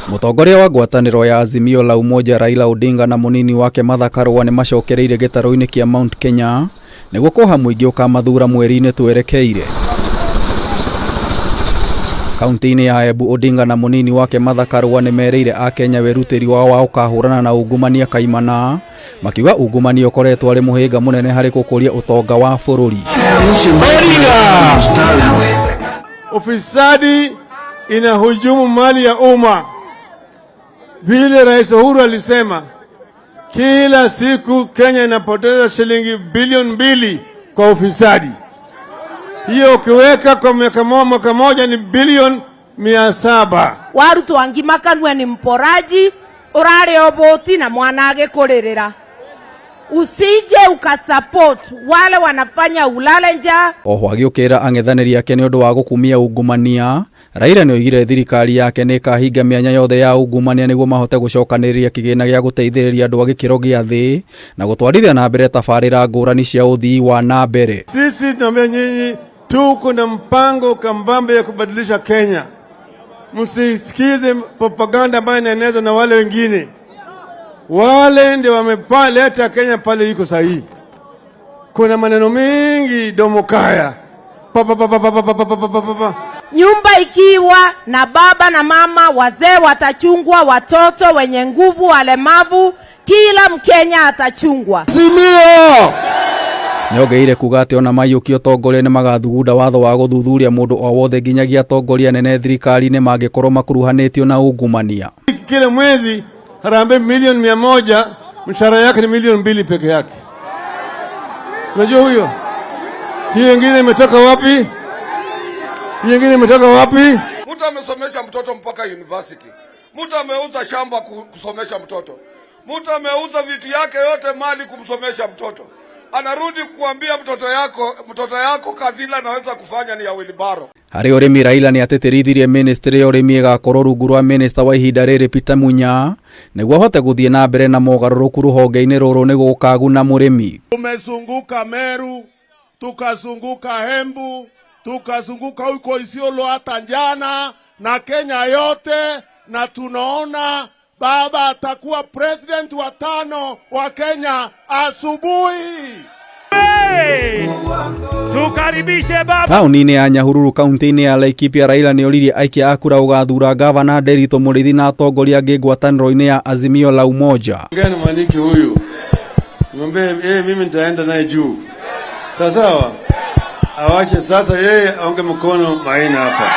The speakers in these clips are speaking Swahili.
Mutongoria wa ngwataniro ya Azimio la Umoja Raila Odinga na munini wake Martha Karua ni macokereire gitaro-ini kia Mount Kenya niguo koha muingi ukamathura mweri-ini twerekeire. Kaunti-ini ya Embu, Odinga na munini wake Martha Karua ni mereire a Kenya werutiri wao wa ukahurana na ungumania kaimana, makiuga ungumania ukoretwo ari muhinga munene hari gukuria utonga wa bururi. Ufisadi inahujumu mali ya umma. Vile Rais Uhuru alisema, kila siku Kenya inapoteza shilingi bilioni 2 kwa ufisadi. Hiyo ukiweka kwa mwaka moja ni bilioni 700. Waru twangimakanwe ni mporaji, urare oboti na mwanage kurerera. Usije ukasupport wale wanafanya ulale njaa. Oho agiukira ang'ethaniri yake ni undu wa gukumia ungumania, Raila ni oigire thirikari yake ni kahinga mianya yothe ya ungumania niguo mahote gucokaniria kigina gia guteithiriria andu a gikiro gia thi na gutwarithia na mbere tabarira ngurani cia uthii wa na mbere. Sisi tunaambia nyinyi tuko na mpango kambambe ya kubadilisha Kenya. Msisikize propaganda ambayo inaenezwa na wale wengine. Wale ndio wamepaleta Kenya pale iko sahihi. Kuna maneno mengi domokaya. Nyumba ikiwa na baba na mama, wazee watachungwa, watoto wenye nguvu, walemavu, kila Mkenya atachungwa. Azimio! Nyogeire kuga ati ona mayuki utongoria ni magathugunda watho wa guthuthuria mundu o wothe nginyagia atongoria nene thirikari-ini mangikorwo makuruhanitio na ungumania. Kila mwezi Harambee milioni 100, mshahara yake ni milioni 2 peke yake. Unajua huyo? Hii nyingine imetoka wapi? Hii nyingine imetoka wapi? Mtu amesomesha mtoto mpaka university. Mtu ameuza shamba kusomesha mtoto. Mtu ameuza vitu yake yote mali kumsomesha mtoto. Anarudi kuambia mtoto yako kazi ile anaweza kufanya ni ya wilibaro. Hari urimi Raila ni ateterithirie ministry ya urimi igakorwo rungu rwa minister wa ihinda riri Peter Munya niguo hote guthie na mbere na mogaruruku ruhonge-ini ruru niguo gukaguna murimi. Tumezunguka Meru, tukazunguka Embu, tukazunguka huko Isiolo hata jana na Kenya yote, na tunaona baba atakuwa president wa 5 wa Kenya asubuhi. Tukaribishe baba. Tauni-ini ya Nyahururu, kaunti-ini ya Laikipia, Raila ni oririe aikia akura ugathura gavana Nderitu Murithi na atongoria angĩ ngwatanĩro-inĩ ya Azimio la Umoja. Ngani mwaniki huyu? Mwambie mimi nitaenda naye juu. Sawa. Awache sasa yeye aonge mkono Maina hapa.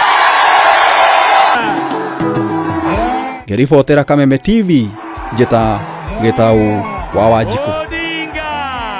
Ngĩribotera Kameme TV, njĩta Gĩtaũ wa Wanjikũ.